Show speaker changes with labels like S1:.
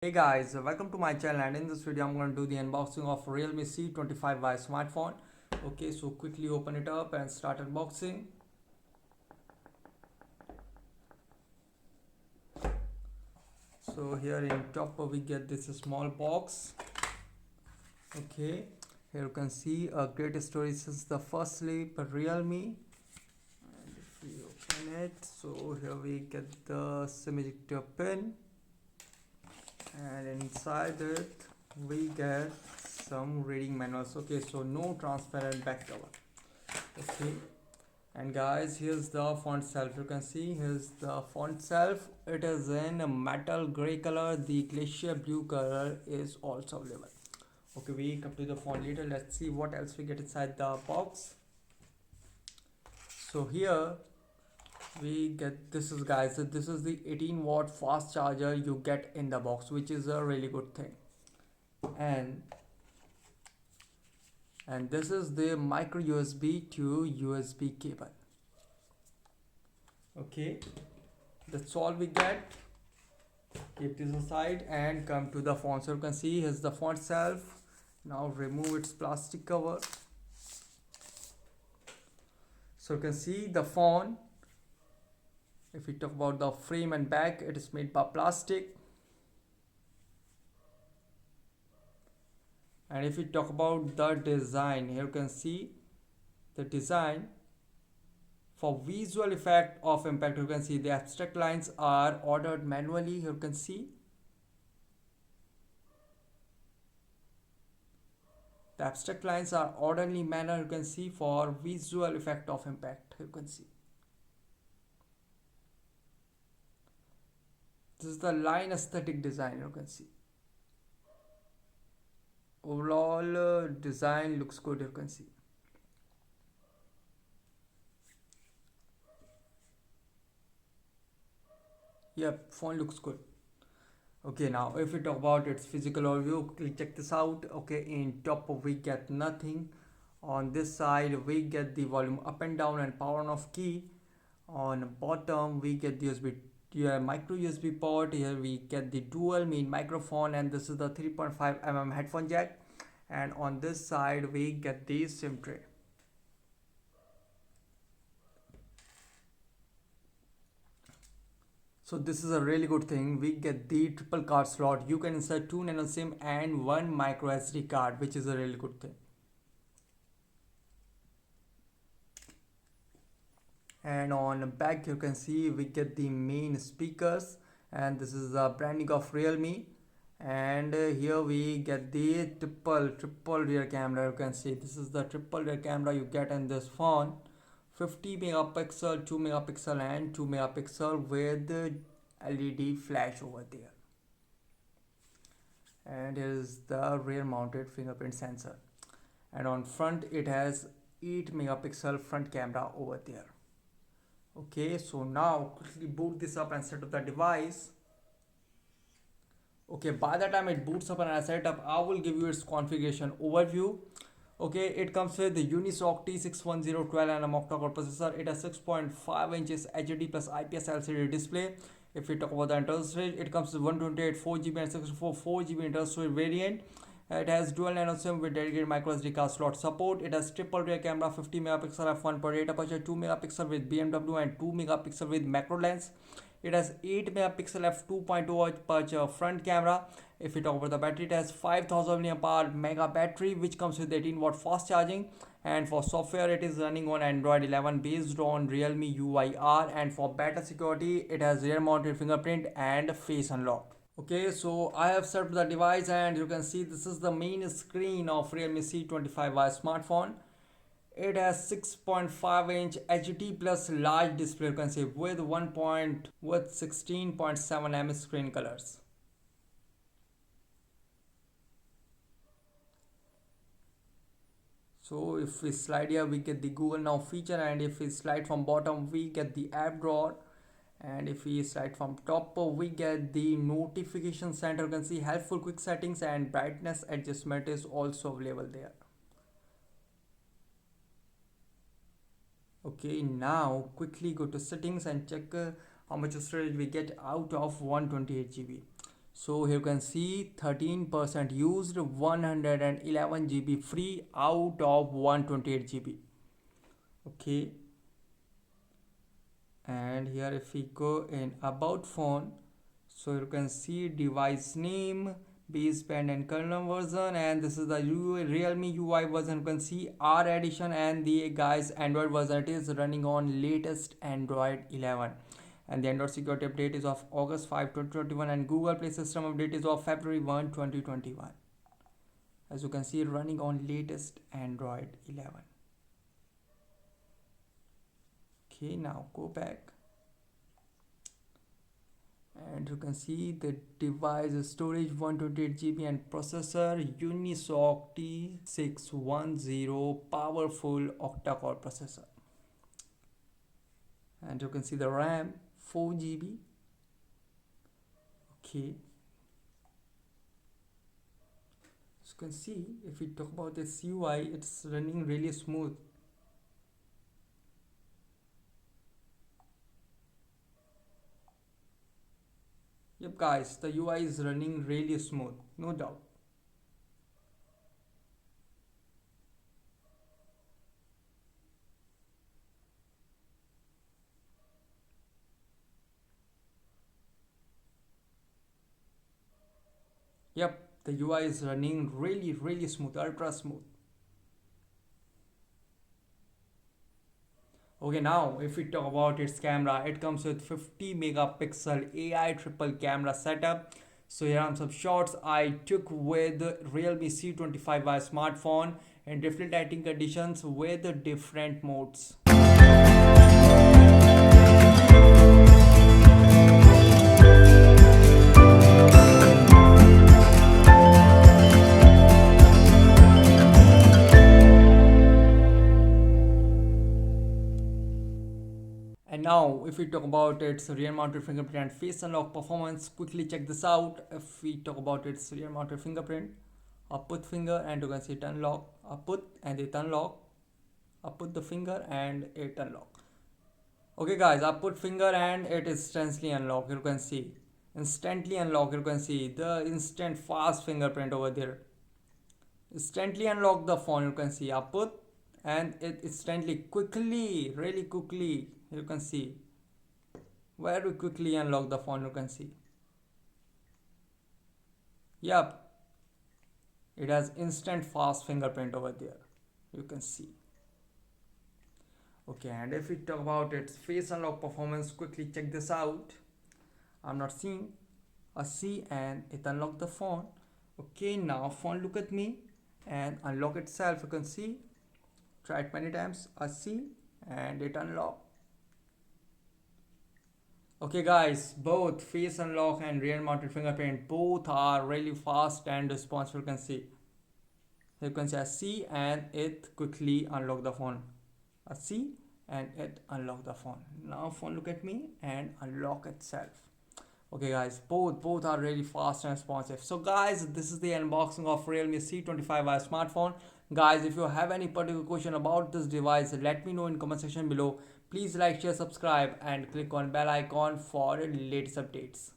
S1: Hey guys, welcome to my channel, and in this video I'm going to do the unboxing of Realme C25Y smartphone. Okay, so quickly open it up and start unboxing. So here in top we get this small box. Okay, here you can see a great story since the first sleep Realme. And if we open it, so here we get the SIM ejector pin, and inside it we get some reading manuals. Okay, so no transparent back cover. Okay, and guys, here's the font self. You can see here's the font self. It is in a metal gray color. The glacier blue color is also available. Okay, we come to the font later. Let's see what else we get inside the box. So here we get this is guys, this is the 18-watt fast charger you get in the box, which is a really good thing. And this is the micro USB to USB cable. Okay, that's all we get. Keep this aside and come to the font. So you can see here's the font itself. Now remove its plastic cover. So you can see the font. If we talk about the frame and back, it is made by plastic. And if we talk about the design, here you can see the design. For visual effect of impact, you can see the abstract lines are ordered manually. Here you can see the abstract lines are orderly manner. You can see for visual effect of impact. You can see this is the line aesthetic design. You can see overall design looks good. You can see. Yep, phone looks good. Okay, now if we talk about its physical overview, quickly check this out. Okay, in top we get nothing. On this side we get the volume up and down and power on off key. On bottom we get the USB micro USB port. Here we get the dual main microphone, and this is the 3.5 mm headphone jack. And on this side we get the SIM tray. So this is a really good thing. We get the triple card slot. You can insert 2 nano SIM and 1 micro SD card, which is a really good thing. And on the back you can see we get the main speakers, and this is the branding of Realme. And here we get the triple rear camera. You can see this is the triple rear camera you get in this phone. 50 megapixel, 2 megapixel and 2 megapixel with LED flash over there. And here is the rear mounted fingerprint sensor. And on front it has 8 megapixel front camera over there. Okay, so now quickly boot this up and set up the device. Okay, by the time it boots up and I set up, I will give you its configuration overview. Okay, it comes with the Unisoc T610 12nm octa-core processor. It has 6.5 inches HD plus IPS LCD display. If we talk about the internal storage, it comes with 128 4GB and 64 4GB internal storage variant. It has dual nano SIM with dedicated micro SD card slot support. It has triple rear camera, 50 megapixel f1.8 aperture, 2 megapixel with BMW and 2 megapixel with macro lens. It has 8 megapixel f2.0 aperture front camera. If we talk about the battery, it has 5000 mAh mega battery, which comes with 18-watt fast charging. And for software, it is running on Android 11 based on Realme UIR. And for better security, it has rear mounted fingerprint and face unlock. Okay, so I have set up the device, and you can see this is the main screen of Realme C25Y smartphone. It has 6.5 inch HD plus large display, you can see, with 16.7 mm screen colors. So if we slide here, we get the Google Now feature, and if we slide from bottom, we get the app drawer. And if we slide from top, we get the notification center. You can see helpful quick settings, and brightness adjustment is also available there. Okay, now quickly go to settings and check how much storage we get out of 128 GB. So here you can see 13% used, 111 GB free out of 128 GB. Okay, and here if we go in about phone, so you can see device name, baseband and kernel version, and this is the Realme UI version. You can see R edition, and the guys Android version, it is running on latest Android 11, and the Android security update is of August 5, 2021, and Google Play system update is of February 1, 2021. As you can see, running on latest Android 11. Okay, now go back, and you can see the device storage 128 GB and processor Unisoc T610 powerful octa-core processor, and you can see the RAM 4 GB. Okay, as you can see, if we talk about this UI, it's running really smooth. Yep guys, the UI is running really smooth, no doubt. Yep, the UI is running really smooth, ultra smooth. Okay, now if we talk about its camera, it comes with 50 megapixel AI triple camera setup. So here are some shots I took with Realme C25Y smartphone in different lighting conditions with different modes. And now if we talk about its rear mounted fingerprint and face unlock performance, quickly check this out. If we talk about its rear mounted fingerprint, I put finger and you can see it unlock, I put and it unlock, I put the finger and it unlock. Okay guys, I put finger and it instantly unlock. You can see instantly unlock. You can see the instant fast fingerprint over there. Instantly unlock the phone. You can see I put and it instantly quickly, really quickly, you can see very quickly unlock the phone. You can see, yep, it has instant fast fingerprint over there, you can see. Okay, and if we talk about its face unlock performance, quickly check this out. I'm not seeing a C and it unlocked the phone. Okay, now phone look at me and unlock itself. You can see, try it many times, a C and it unlocked. Okay guys, both face unlock and rear mounted fingerprint both are really fast and responsive. You can see, a C and it quickly unlock the phone, a C and it unlock the phone. Now phone look at me and unlock itself. Okay guys, both are really fast and responsive. So guys, this is the unboxing of Realme C25Y smartphone. Guys, if you have any particular question about this device, let me know in comment section below. Please like, share, subscribe and click on bell icon for latest updates.